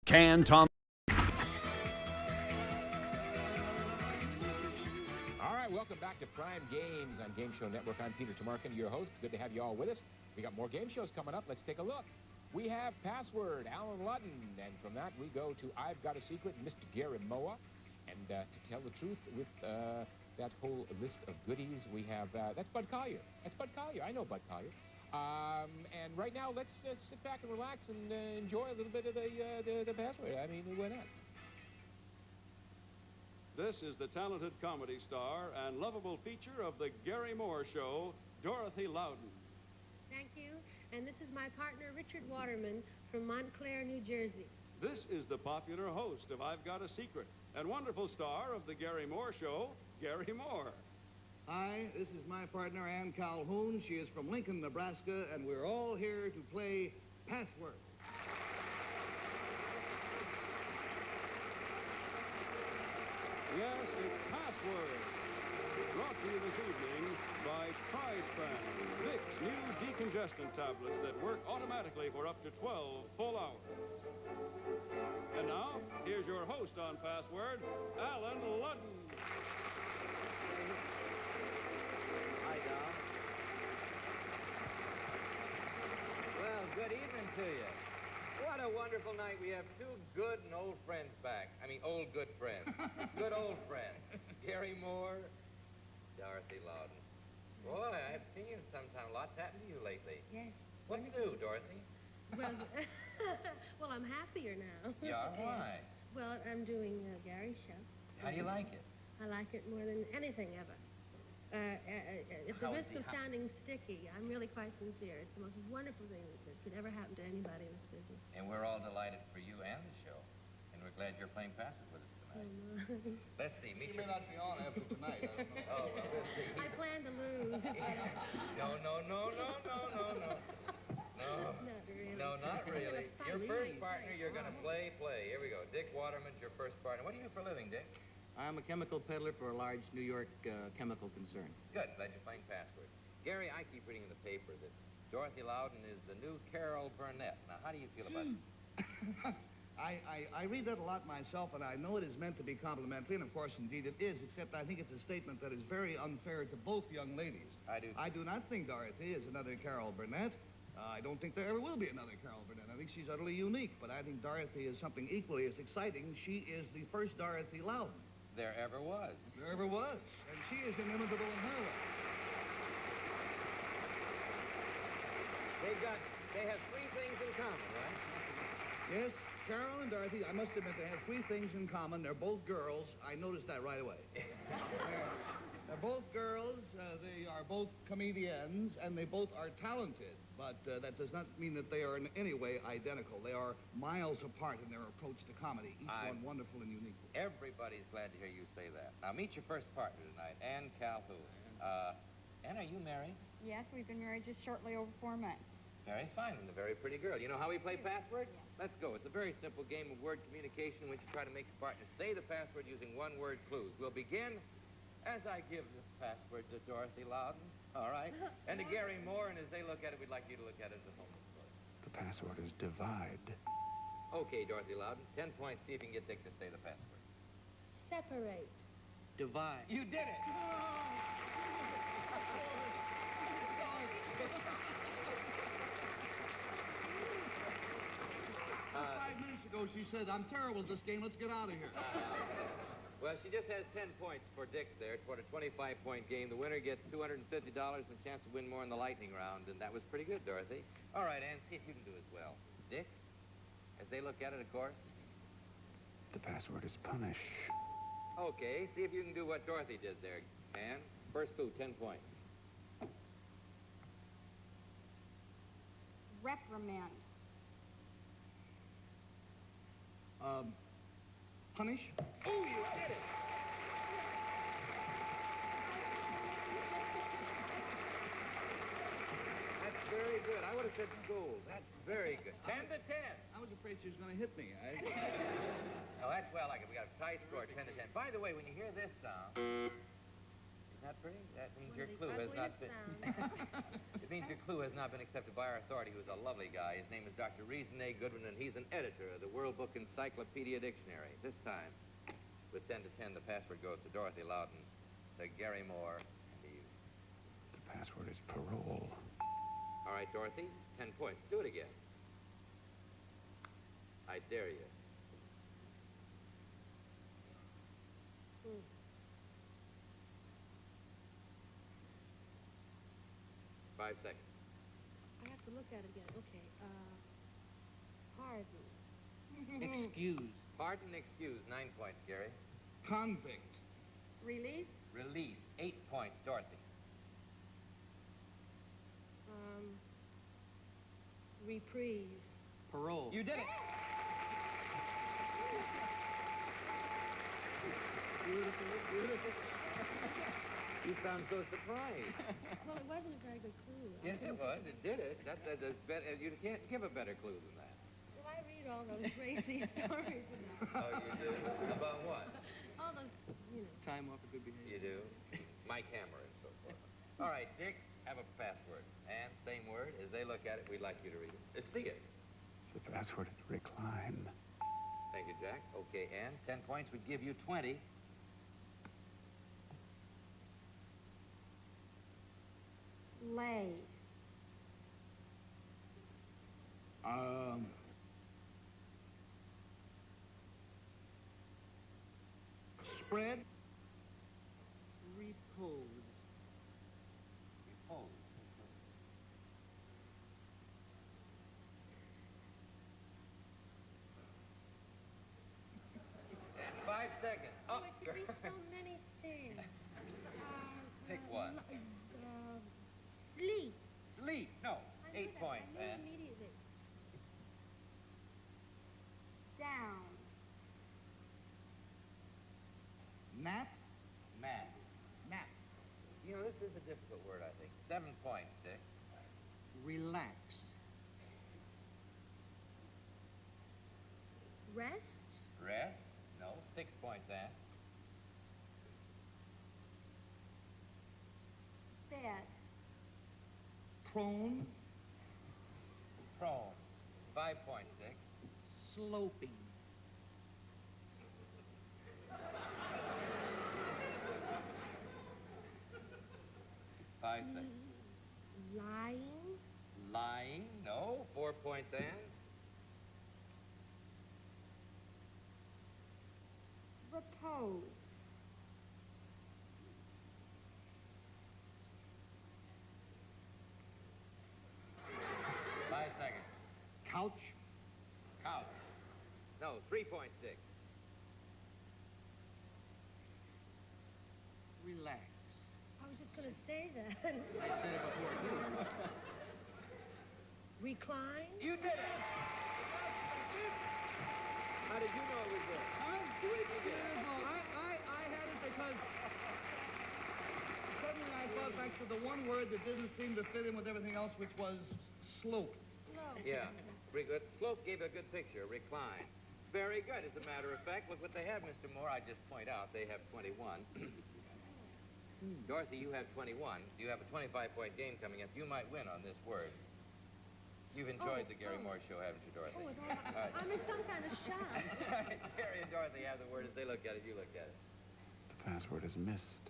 Can Tom. All right, welcome back to Prime Games on Game Show Network. I'm Peter Tamarkin, your host. Good to have you all with us. We got more game shows coming up. Let's take a look. We have Password, Alan Ludden, and from that we go to I've Got a Secret, Mr. Gary Moa. And to tell the truth, with that whole list of goodies, we have, that's Bud Collier. That's Bud Collier. I know Bud Collier. And right now, let's sit back and relax and enjoy a little bit of the Password. I mean, why not? This is the talented comedy star and lovable feature of the Gary Moore Show, Dorothy Loudon. Thank you. And this is my partner, Richard Waterman, from Montclair, New Jersey. This is the popular host of I've Got a Secret and wonderful star of the Gary Moore Show, Gary Moore. Hi, this is my partner, Ann Calhoun. She is from Lincoln, Nebraska, and we're all here to play Password. Yes, it's Password. Brought to you this evening by Primetime, Vicks new decongestant tablets that work automatically for up to 12 full hours. And now, here's your host on Password, Alan Ludden. Hi, Dom. Well, good evening to you. What a wonderful night. We have two good and old friends back. I mean, old good friends. Good old friends. Gary Moore, Dorothy Loudon. Boy, I haven't seen you in some time. Lots happened to you lately. Yes. What's new, Dorothy? Well, well, I'm happier now. Yeah, why? Well, I'm doing Gary's show. How do you like it? I like it more than anything ever. At the How is risk he? of sounding sticky, I'm really quite sincere. It's the most wonderful thing that could ever happen to anybody in this business. And we're all delighted for you and the show. And we're glad you're playing Password with us tonight. Let's see. She may not be on after tonight. I don't know. Oh, well, let's see. I plan to lose. No. Not really. No, not really. Fun, Your really. first partner, you're going to play. Here we go. Dick Waterman's your first partner. What do you do for a living, Dick? I'm a chemical peddler for a large New York chemical concern. Good. Glad you're playing Password. Gary, I keep reading in the paper that Dorothy Loudon is the new Carol Burnett. Now, how do you feel about it? I read that a lot myself, and I know it is meant to be complimentary, and of course, indeed it is, except I think it's a statement that is very unfair to both young ladies. I do. I do not think Dorothy is another Carol Burnett. I don't think there ever will be another Carol Burnett. I think she's utterly unique, but I think Dorothy is something equally as exciting. She is the first Dorothy Loudon. There ever was. There ever was. And she is inimitable in her way. They have three things in common, right? Yes, Carol and Dorothy, I must admit, they have three things in common. They're both girls. I noticed that right away. They're both girls. They are both comedians, and they both are talented. But that does not mean that they are in any way identical. They are miles apart in their approach to comedy, each one wonderful and unique. Everybody's glad to hear you say that. Now, meet your first partner tonight, Ann Calhoun. Ann, are you married? Yes, we've been married just shortly over 4 months. Very fine, and a very pretty girl. You know how we play Password? Let's go. It's a very simple game of word communication in which you try to make your partner say the password using one-word clues. We'll begin as I give the password to Dorothy Loudon, all right? And to Gary Moore, and as they look at it, we'd like you to look at it as a home. The password is divide. Okay, Dorothy Loudon, 10 points. See if you can get Dick to say the password. Separate. Divide. You did it! Five minutes ago, she said, I'm terrible at this game. Let's get out of here. Well, she just has 10 points for Dick there toward a 25-point game. The winner gets $250 and a chance to win more in the lightning round, and that was pretty good, Dorothy. All right, Ann, see if you can do as well. Dick, as they look at it, of course. The password is punish. Okay, see if you can do what Dorothy did there, Ann. First clue, 10 points. Reprimand. Punish? Oh, you did it! That's very good. I would have said school. That's very good. 10 to 10. I was afraid she was going to hit me. Oh, that's well like it. We got a tie score, 10 to 10. By the way, when you hear this sound, is that pretty? That means One your of the clue has not ugliest been... sounds. It means your clue has not been accepted by our authority, who's a lovely guy. His name is Dr. Reason A. Goodwin, and he's an editor of the World Book Encyclopedia Dictionary. This time, with 10 to 10, the password goes to Dorothy Loudon, to Gary Moore, and to you. The password is parole. All right, Dorothy, 10 points. Do it again. I dare you. Hmm. 5 seconds. I have to look at it again. Okay. Pardon. Excuse. Pardon, excuse, 9 points, Gary. Convict. Release? Release, 8 points, Dorothy. Reprieve. Parole. You did it! Beautiful, beautiful. You sound so surprised. Well, it wasn't a very good clue. Yes, it was. It did it. That's better. You can't give a better clue than that. Well, I read all those racy stories about. Oh, you do? About what? All those, you know. Time off a good behavior. You do? Mike Hammer and so forth. All right, Dick, have a password. And same word. As they look at it, we'd like you to read it. See it. The password is recline. Thank you, Jack. Okay, Ann, 10 points would give you 20. Lay. Spread. Repose. Repose. And 5 seconds. Oh, it could be so many things. Pick one. Sleep. Sleep. No. I knew 8 that. points, I knew Ann. immediately. Down. Nap. Matt. Nap. You know, this is a difficult word, I think. 7 points, Dick. Relax. Rest. Rest. No. 6 points, Ann. Bed. Prone. Prone. 5 points, Dick. Sloping. Five seconds. Lying. Lying. No. 4 points, Ann. Repose. Five seconds. Couch. Couch. No. 3 points, Dick. Relax. I was just going to say that. I said it before, too. Recline. You did it! How did you know it was there? I had it because suddenly I thought back to the one word that didn't seem to fit in with everything else, which was slope. Slow. Yeah. Slope gave a good picture. Recline. Very good. As a matter of fact, look what they have, Mr. Moore. I just point out they have 21. Dorothy, you have 21. You have a 25-point game coming up. You might win on this word. You've enjoyed the Gary Moore show, haven't you, Dorothy? Oh, it's all, All right. I'm in some kind of shock. Gary and Dorothy have the word. As they look at it, you look at it. The password is missed.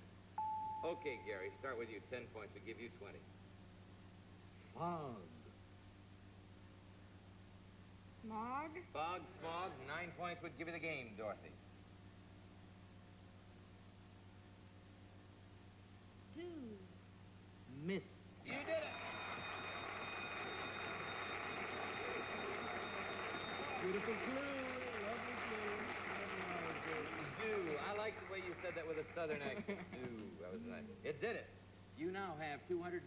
Okay, Gary, start with you. 10 points will give you 20. Fog. Smog. Fog, smog, 9 points would give you the game, Dorothy. Dew. Mist. You did it! Beautiful clue. Lovely clue. Dew. I like the way you said that with a southern accent. Dew. That was nice. It did it. You now have $250,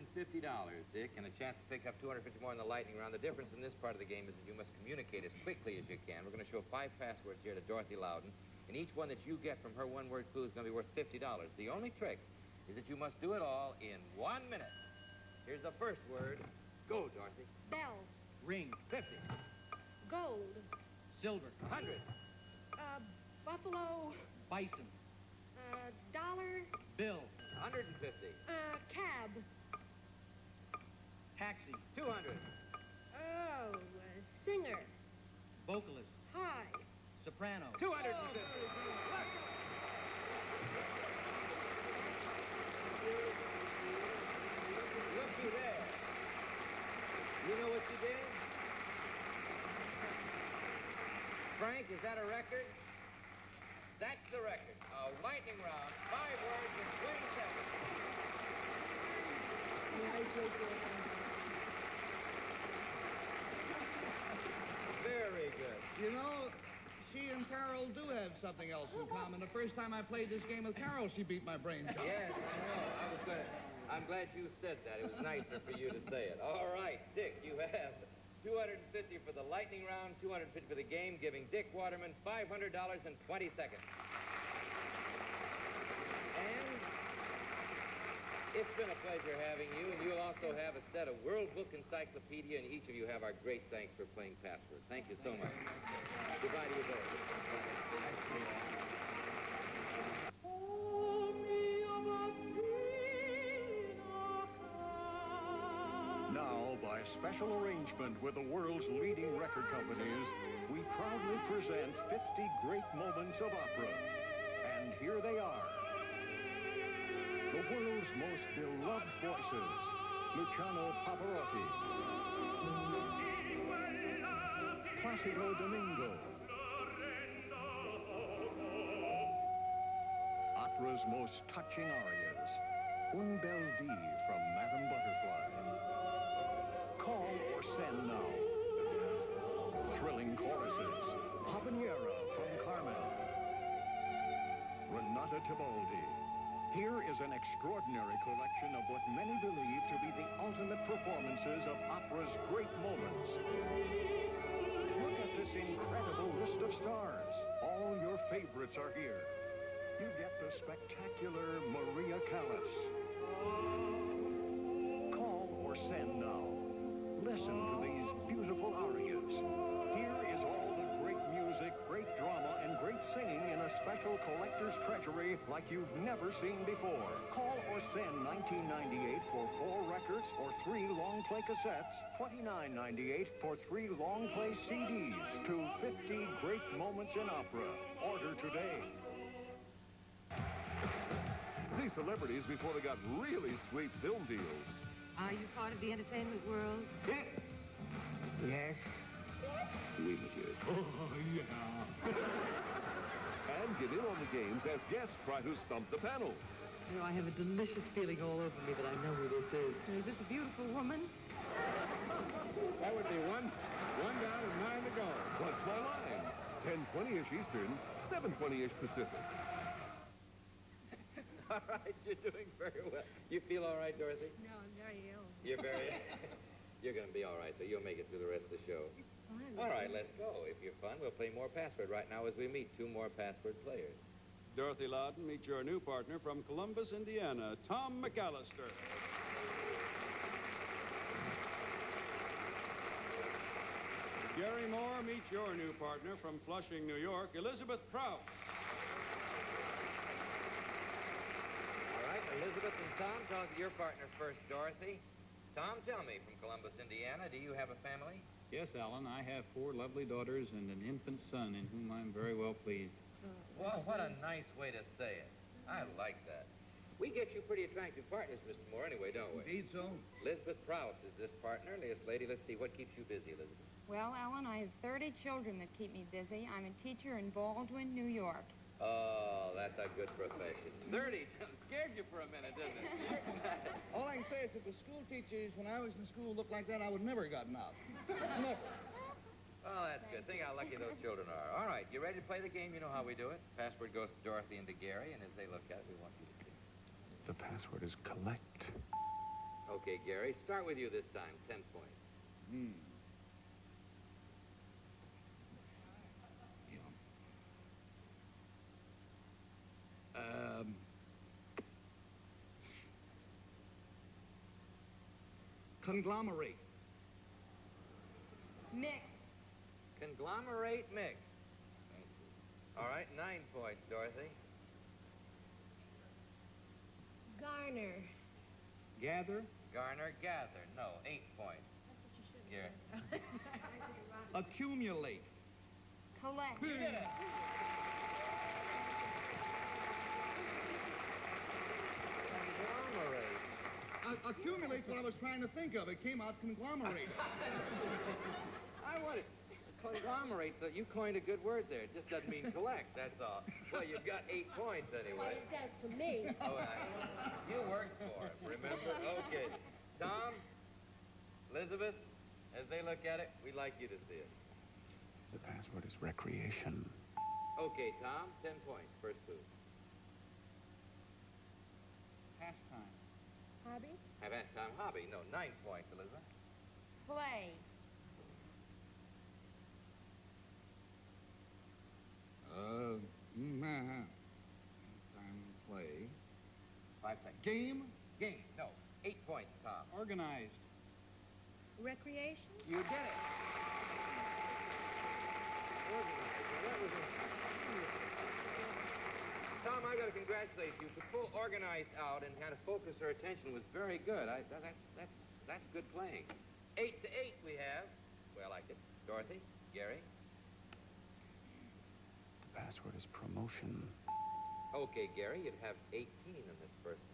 Dick, and a chance to pick up $250 more in the lightning round. The difference in this part of the game is that you must communicate as quickly as you can. We're going to show 5 passwords here to Dorothy Loudon, and each one that you get from her one-word clue is going to be worth $50. The only trick is that you must do it all in 1 minute. Here's the first word. Go, Dorothy. Bell. Ring. 50. Gold. Silver. 100. Buffalo. Bison. Dollar. Bill. 150. Cab. Taxi. 200. Oh, singer. Vocalist. High. Soprano. 250. Looky there. You know what you did? Frank, is that a record? That's the record. A lightning round, 5 words in 20 seconds. Very good. You know, she and Carol do have something else in common. The first time I played this game with Carol, she beat my brains out. Yes, I know. I'm glad you said that. It was nicer for you to say it. All right, Dick, you have 250 for the lightning round, 250 for the game, giving Dick Waterman $500 in 20 seconds. And it's been a pleasure having you, and you'll also have a set of World Book Encyclopedia, and each of you have our great thanks for playing Password. Thank you so much. Goodbye to you both. Now, by special arrangement with the world's leading record companies, we proudly present 50 great moments of opera. And here they are. The world's most beloved voices, Luciano Pavarotti, Placido Domingo, opera's most touching arias, Un bel vie from Madame Butterfly, Call or Send Now, thrilling choruses, Habanera from Carmen, Renata Tebaldi. Here is an extraordinary collection of what many believe to be the ultimate performances of opera's great moments. Look at this incredible list of stars. All your favorites are here. You get the spectacular Maria Callas. Call or Send Now. Listen to these beautiful arias. Here is all the great music, great drama, and great singing in a special collector's treasury like you've never seen before. Call or send 1998 for 4 records or 3 long play cassettes, $29.98 for 3 long play CDs to 50 great moments in opera. Order today. See celebrities before they got really sweet film deals. Are you part of the entertainment world? Yes. Oui, monsieur. Oh, yeah. And get in on the games as guests try to stump the panel. You know, I have a delicious feeling all over me that I know who this is. Is this a beautiful woman? That would be one down and 9 to go. What's my line? 10:20-ish Eastern, 7:20-ish Pacific. All right, you're doing very well. You feel all right, Dorothy? No, I'm very ill. You're very... You're going to be all right, though. You'll make it through the rest of the show. Fun. All right, let's go. If you're fun, we'll play more Password right now as we meet 2 more Password players. Dorothy Loudon, meet your new partner from Columbus, Indiana, Tom McAllister. Gary Moore, meet your new partner from Flushing, New York, Elizabeth Prout. All right, Elizabeth and Tom, talk to your partner first, Dorothy. Tom, tell me, from Columbus, Indiana, do you have a family? Yes, Alan, I have 4 lovely daughters and an infant son in whom I'm very well pleased. Well, what a nice way to say it. I like that. We get you pretty attractive partners, Mr. Moore, anyway, don't we? Indeed so. Elizabeth Prowse is this partner. This lady, let's see, what keeps you busy, Elizabeth? Well, Alan, I have 30 children that keep me busy. I'm a teacher in Baldwin, New York. Oh, that's a good profession. 30 scared you for a minute, didn't it? All I can say is if the school teachers, when I was in school, looked like that, I would never have gotten out. Never. Oh, that's good. Think how lucky those children are. All right, you ready to play the game? You know how we do it. Password goes to Dorothy and to Gary, and as they look at it, we want you to see. The password is collect. Okay, Gary, start with you this time. 10 points. Conglomerate. Mix. Conglomerate mix. All right, 9 points, Dorothy. Garner. Gather. Garner, gather. No, 8 points. That's what you should have Yeah. said. Accumulate. Collect. You did it. Conglomerate. Accumulate's what I was trying to think of. It came out conglomerate. I wanted conglomerate. So you coined a good word there. It just doesn't mean collect, that's all. Well, you've got 8 points Well, anyway. it does to me. Oh, you worked for it, remember? Okay. Tom, Elizabeth, as they look at it, we'd like you to see it. The password is recreation. Okay, Tom, 10 points. First clue. Pastime. Hobby? Have time hobby. No, 9 points, Elizabeth. Play. Time to play. 5 seconds. Game. Game. No, 8 points, Tom. Organized. Recreation? You did it. Tom, I got to congratulate you. To pull organized out and kind of focus her attention was very good. That's good playing. 8 to 8 we have. Well, I like it. Dorothy, Gary. The password is promotion. Okay, Gary, you'd have 18 in this first one.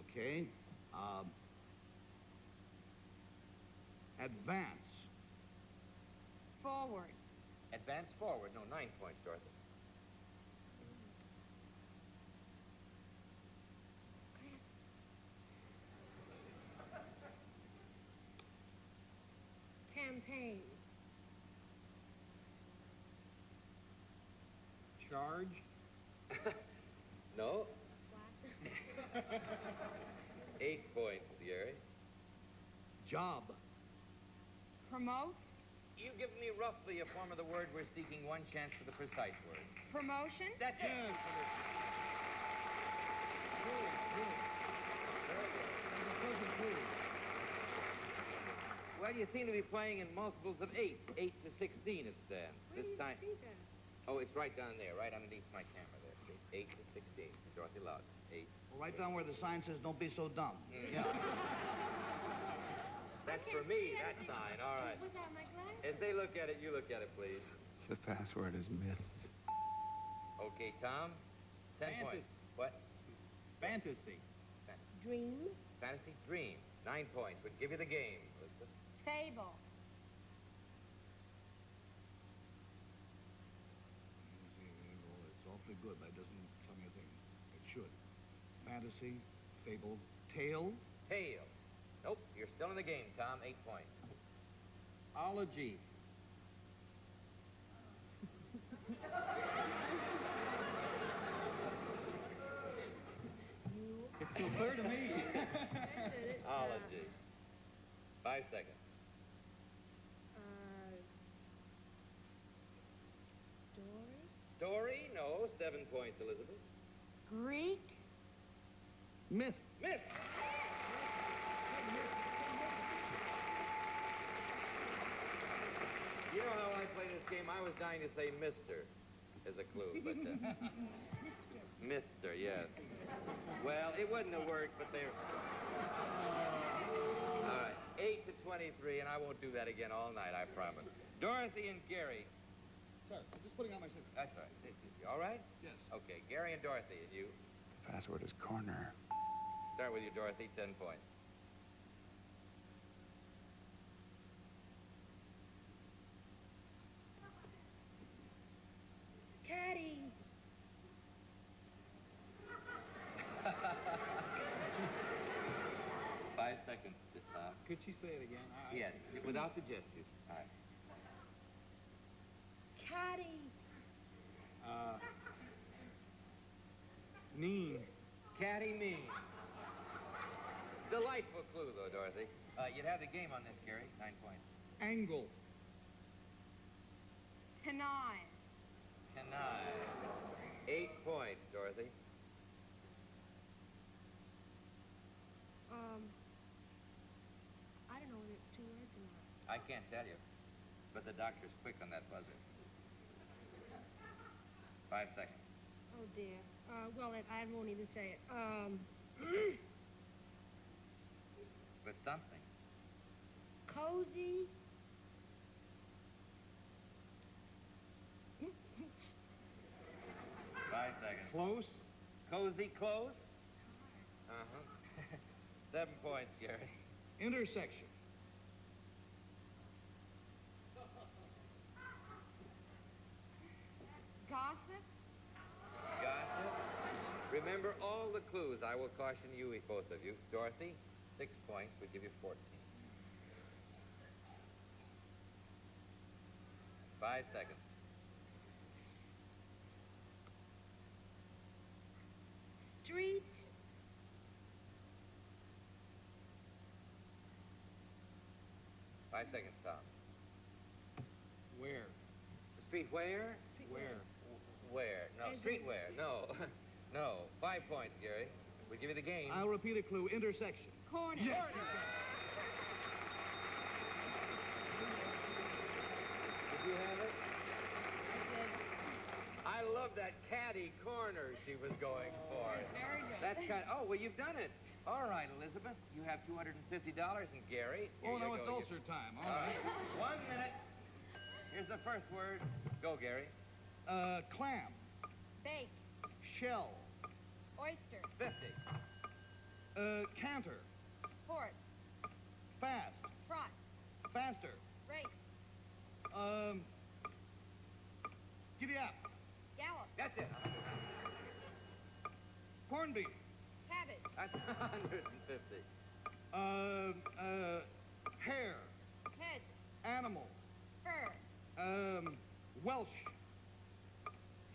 Okay. Advance. Forward. Advance forward. No, 9 points, Dorothy. Campaign. Charge. No. What? 8 points, Gary. Job. Promote. You give me roughly a form of the word we're seeking, 1 chance for the precise word. Promotion. That's it. Well, you seem to be playing in multiples of 8. 8 to 16 it stands. Where This do you time. see that? Oh, it's right down there, right underneath my camera there. See, 8 to 16. Dorothy Loud. 8. Well, right down where the sign says, "Don't be so dumb." Yeah. That's for me, that sign. All right. Was that my glasses? As they look at it, you look at it, please. The password is myth. Okay, Tom. 10 Fantasy. points. What? Fantasy. Dream. Fantasy dream. 9 points. Would give you the game, Elizabeth. Fable. It's awfully good, but it doesn't tell me a thing. It should. Fantasy, fable, tale. Tail. Nope, you're still in the game, Tom. 8 points. Ology. It's so clear to me. Ology. 5 seconds. Story. Story? No. 7 points, Elizabeth. Greek. Myth. Myth. You know how I play this game? I was dying to say Mr. as a clue, but... Mr., yes. Well, it wouldn't have worked, but they're... All right, 8 to 23, and I won't do that again all night, I promise. Dorothy and Gary. Sir, I'm just putting on my suit. That's right. You all right? Yes. Okay, Gary and Dorothy, and you. The password is corner. Start with you, Dorothy, 10 points. Caddy. 5 seconds, Tom. Could you say it again? Yes, without the gestures. All right. Caddy. Mean. Caddy mean. Delightful clue, though, Dorothy. You'd have the game on this, Gary. 9 points. Angle. Connive. Connive. 8 points, Dorothy. I don't know whether it's 2 words or not. I can't tell you, but the doctor's quick on that buzzer. 5 seconds. Oh, dear. Well, I won't even say it. With something. Cozy. 5 seconds. Close. Cozy close? Uh-huh. 7 points, Gary. Intersection. Gossip. Gossip. Remember all the clues. I will caution you, both of you. Dorothy, 6 points would give you 14. 5 seconds. Street. 5 seconds, Tom. Where? Street where? Where? Where? No, street where? No. No. 5 points, Gary. We'll give you the game. I'll repeat a clue. Intersection. Corner. Yes. Did you have it? I love that catty corner she was going for. Very good. That's kind of, oh, well, you've done it. All right, Elizabeth, you have $250, and Gary, here Oh, you no, go. it's ulcer time. All All right. right. 1 minute. Here's the first word. Go, Gary. Clam. Bake. Shell. Oyster. 50. Canter. Horse. Fast. Trot. Faster. Race. Giddy up. Gallop. That's it. Corned beef. Cabbage. That's 150. Hare. Head. Animal. Fur. Welsh.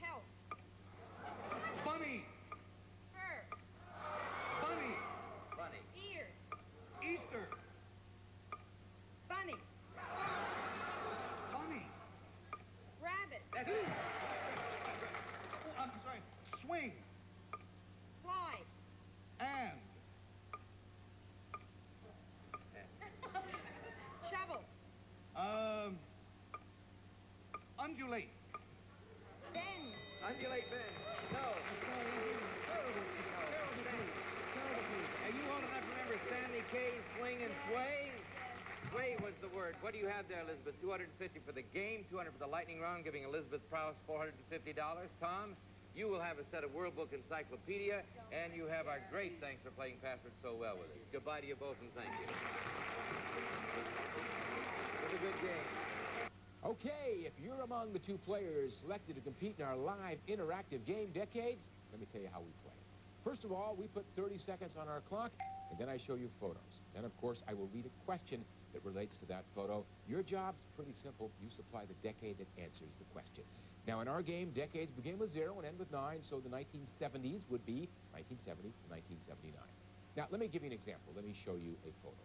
Pelt. Bunny. Fur. Bunny. Funny. Ears. Easter. Bunny. Bunny. Rabbit. That's it. Oh, I'm sorry. Swing. Slide. And. Shovel. Undulate. Bend. Undulate bend. No. Are you old enough to remember Stanley K's Swing and Sway? Sway was the word. What do you have there, Elizabeth? 250 for the game, 200 for the lightning round, giving Elizabeth Prowse $450. Tom, you will have a set of World Book Encyclopedia, and you have our great thanks for playing Password so well with us. Goodbye to you both, and thank you. It was a good game. Okay, if you're among the 2 players selected to compete in our live interactive game Decades, let me tell you how we play. First of all, we put 30 seconds on our clock, and then I show you photos. Then, of course, I will read a question that relates to that photo. Your job's pretty simple. You supply the decade that answers the question. Now, in our game, decades begin with 0 and end with 9, so the 1970s would be 1970 to 1979. Now, let me give you an example. Let me show you a photo.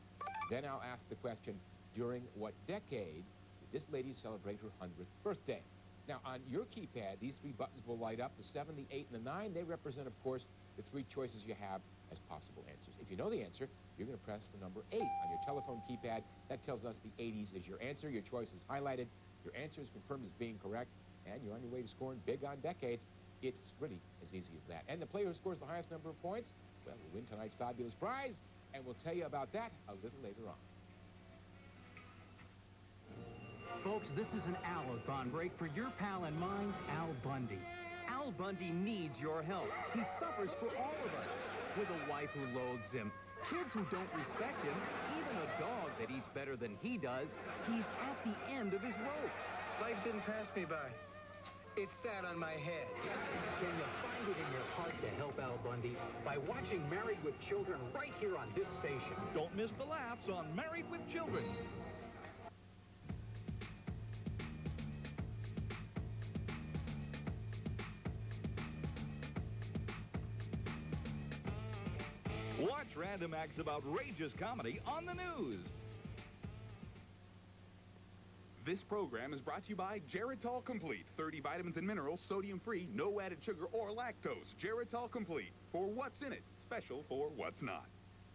Then I'll ask the question, during what decade did this lady celebrate her 100th birthday? Now, on your keypad, these 3 buttons will light up. The 7, the 8, and the 9, they represent, of course, the 3 choices you have as possible answers. If you know the answer, you're going to press the number 8 on your telephone keypad. That tells us the 80s is your answer. Your choice is highlighted. Your answer is confirmed as being correct, and you're on your way to scoring big on decades. It's really as easy as that. And the player who scores the highest number of points, well, will win tonight's fabulous prize, and we'll tell you about that a little later on. Folks, this is an Al-a-thon break for your pal and mine, Al Bundy. Al Bundy needs your help. He suffers for all of us. With a wife who loathes him, kids who don't respect him, even a dog that eats better than he does, he's at the end of his rope. Life didn't pass me by. It sat on my head. Can you find it in your heart to help Al Bundy? By watching Married with Children right here on this station. Don't miss the laughs on Married with Children. Watch Random Acts of outrageous comedy on the news. This program is brought to you by Geritol Complete. 30 vitamins and minerals, sodium-free, no added sugar or lactose. Geritol Complete. For what's in it, special for what's not.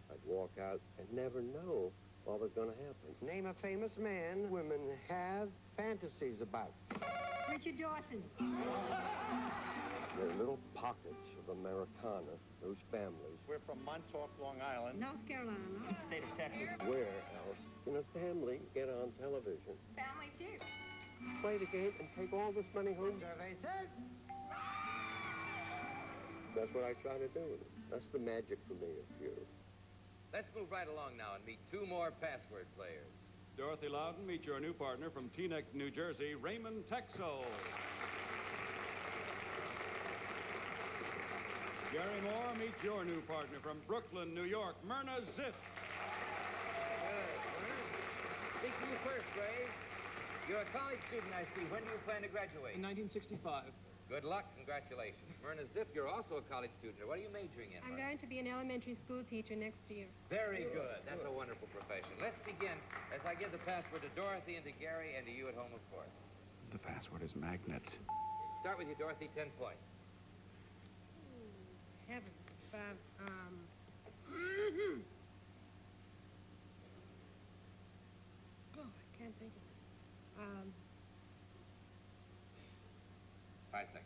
I'd walk out and never know what was going to happen. Name a famous man women have fantasies about. Richard Dawson. They're little pockets of Americana, those families. We're from Montauk, Long Island. North Carolina. State of Texas. Where else can a family get on television, Family Feud. play the game, and take all this money home? Survey says. That's what I try to do. That's the magic for me, is you. Let's move right along now and meet two more password players. Dorothy Loudon, meet your new partner from Teaneck, New Jersey, Raymond Texel. Gary Moore, meet your new partner from Brooklyn, New York, Myrna Ziff. Speak to you first, Ray. You're a college student, I see. When do you plan to graduate? In 1965. Good luck. Congratulations. Myrna Ziff, you're also a college student. What are you majoring in, I'm Myrna? going to be an elementary school teacher next year. Very good. That's a wonderful profession. Let's begin as I give the password to Dorothy and to Gary and to you at home, of course. The password is magnet. Start with you, Dorothy. 10 points. Heavens. Oh, I can't think of it. 5 seconds.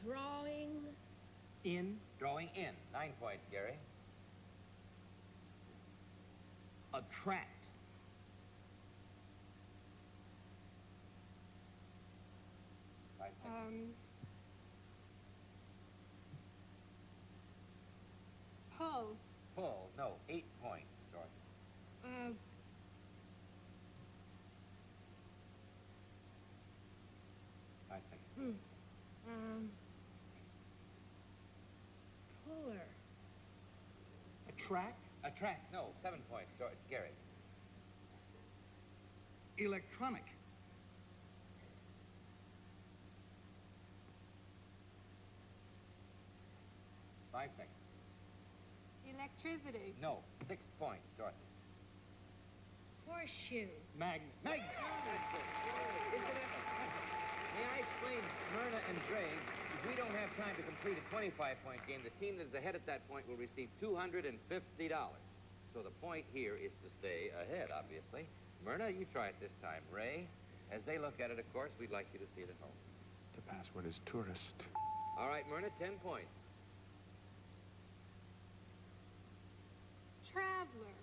Drawing. In. Drawing in. 9 points, Gary. Attract. 5 seconds. Pull. Pull. No. 8 points, Dorothy. 5 seconds. Puller. Attract. Attract. No. 7 points, Gary. Electronic. 5 seconds. Electricity. No. 6 points, Dorothy. Horseshoe. Magnet. Magnet. May I explain, Myrna and Dre, if we don't have time to complete a 25-point game, the team that is ahead at that point will receive $250. So the point here is to stay ahead, obviously. Myrna, you try it this time. Ray, as they look at it, of course, we'd like you to see it at home. The password is tourist. All right, Myrna, 10 points. Traveler.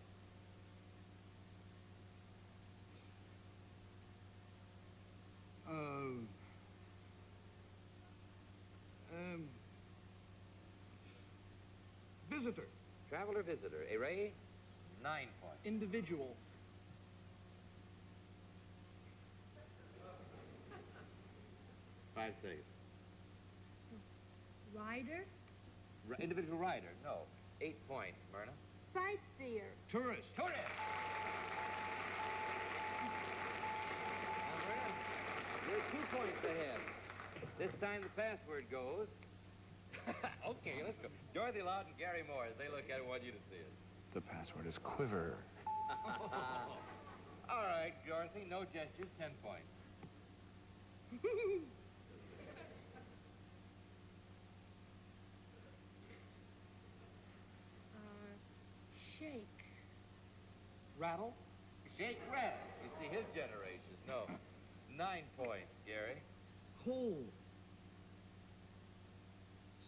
Visitor. Traveler, visitor. Ray, 9 points. Individual. 5 seconds. Rider. Individual rider. No. 8 points, Myrna. Sightseer. Tourist. Tourist. Now, Myrna, you're 2 points ahead. This time the password goes. Okay, let's go. Dorothy Loudon and Gary Moore, as they look at it, want you to see it. The password is quiver. All right, Dorothy, no gestures, 10 points. Shake. Rattle. Shake, rattle. You see his generations. No. 9 points, Gary. Cold.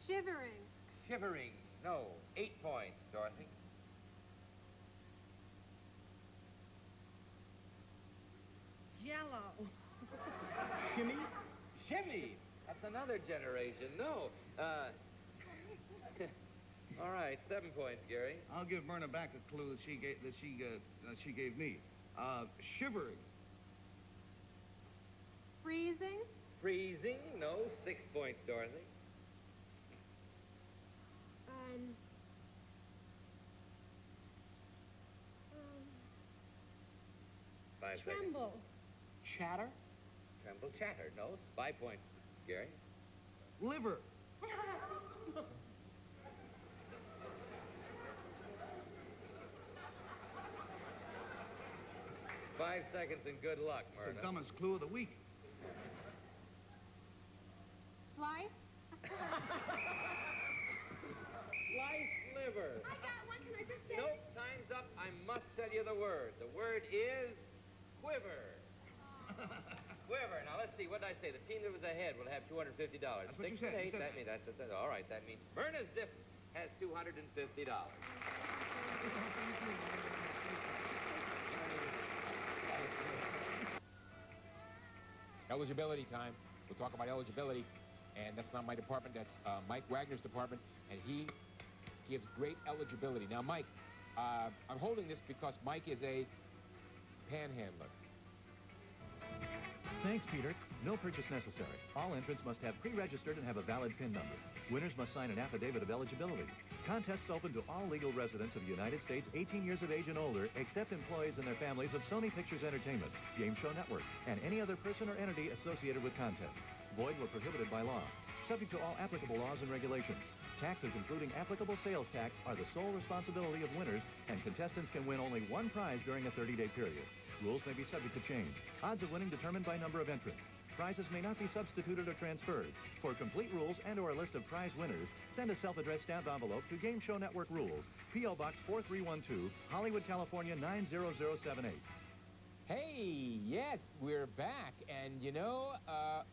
Shivering. Shivering. No. 8 points, Dorothy. Jello. Shimmy. Shimmy. That's another generation. No. All right, 7 points, Gary. I'll give Myrna back a clue that she gave me. Shivering. Freezing. Freezing. No. 6 points, Dorothy. 5 seconds. Tremble. Chatter. Tremble, chatter. No. 5 points, Gary. Liver. 5 seconds and good luck, It's Myrna. the dumbest clue of the week. Slice. Sliced liver. I got one. Can I just say? Nope, time's up. I must tell you the word. The word is quiver. Quiver. Now, let's see Dorothy, what did I say? The team that was ahead will have $250. That's what you said. You said That means all right. That means Myrna Ziff has $250. Eligibility time. We'll talk about eligibility. And that's not my department. That's Mike Wagner's department. And he gives great eligibility. Now, Mike, I'm holding this because Mike is a panhandler. Thanks, Peter. No purchase necessary. All entrants must have pre-registered and have a valid PIN number. Winners must sign an affidavit of eligibility. Contests open to all legal residents of the United States 18 years of age and older, except employees and their families of Sony Pictures Entertainment, Game Show Network, and any other person or entity associated with contests. Void where prohibited by law. Subject to all applicable laws and regulations. Taxes, including applicable sales tax, are the sole responsibility of winners, and contestants can win only one prize during a 30-day period. Rules may be subject to change. Odds of winning determined by number of entrants. Prizes may not be substituted or transferred. For complete rules and/or a list of prize winners, send a self-addressed stamped envelope to Game Show Network Rules, P.O. Box 4312, Hollywood, California 90078. Hey, yes, we're back. And, you know,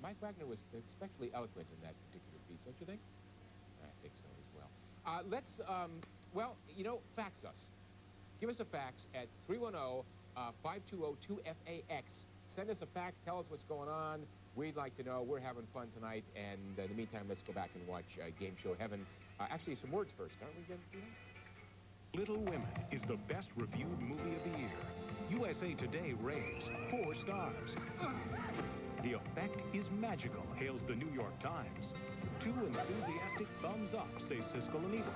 Mike Wagner was especially eloquent in that particular piece, don't you think? I think so as well. Well, you know, fax us. Give us a fax at 310-520-2FAX. Send us a fax. Tell us what's going on. We'd like to know. We're having fun tonight. And in the meantime, let's go back and watch Game Show Heaven. Actually, some words first, aren't we, Peter? Little Women is the best reviewed movie of the year. USA Today raves 4 stars. The effect is magical, hails the New York Times. 2 enthusiastic thumbs up, say Siskel and Ebert.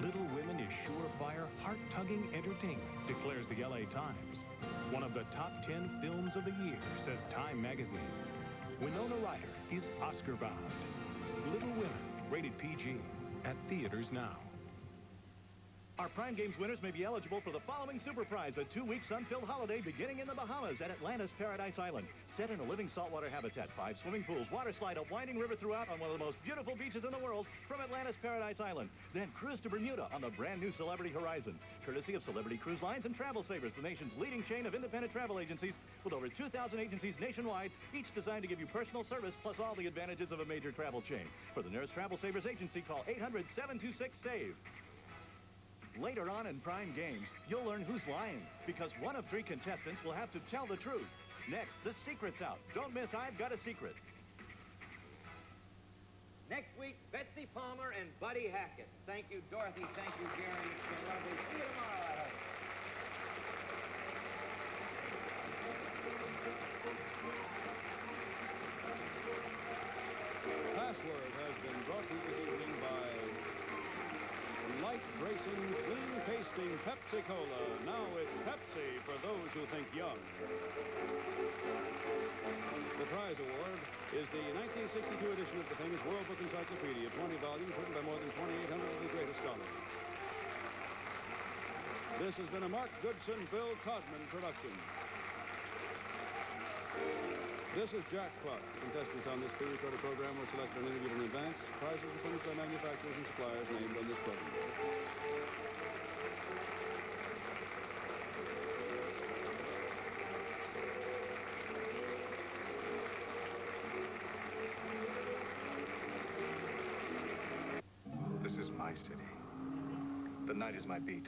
Little Women is surefire, heart-tugging entertainment, declares the LA Times. One of the top 10 films of the year, says Time magazine. Winona Ryder is Oscar-bound. Little Women, rated PG, at theaters now. Our Prime Games winners may be eligible for the following super prize, a 2-week sun-filled holiday beginning in the Bahamas at Atlanta's Paradise Island. Set in a living saltwater habitat, 5 swimming pools, water slide, a winding river throughout on one of the most beautiful beaches in the world from Atlanta's Paradise Island. Then cruise to Bermuda on the brand new Celebrity Horizon. Courtesy of Celebrity Cruise Lines and Travel Savers, the nation's leading chain of independent travel agencies with over 2,000 agencies nationwide, each designed to give you personal service plus all the advantages of a major travel chain. For the nearest Travel Savers agency, call 800-726-SAVE. Later on in Prime Games, you'll learn who's lying, because one of 3 contestants will have to tell the truth. Next, the secret's out. Don't miss I've Got a Secret. Next week, Betsy Palmer and Buddy Hackett. Thank you, Dorothy. Thank you, Gary. It's been lovely. See you tomorrow, I hope. Password has been brought to you this evening by light bracing, clean tasting Pepsi Cola. Now it's Pepsi for those who think young. The prize award is the 1962 edition of the famous World Book Encyclopedia, 20 volumes written by more than 2,800 of the greatest scholars. This has been a Mark Goodson, Bill Todman production. This is Jack Clark. Contestants on this pre-recorded program were selected and interviewed in advance. Prizes are furnished by manufacturers and suppliers named on this program. This is my city. The night is my beat.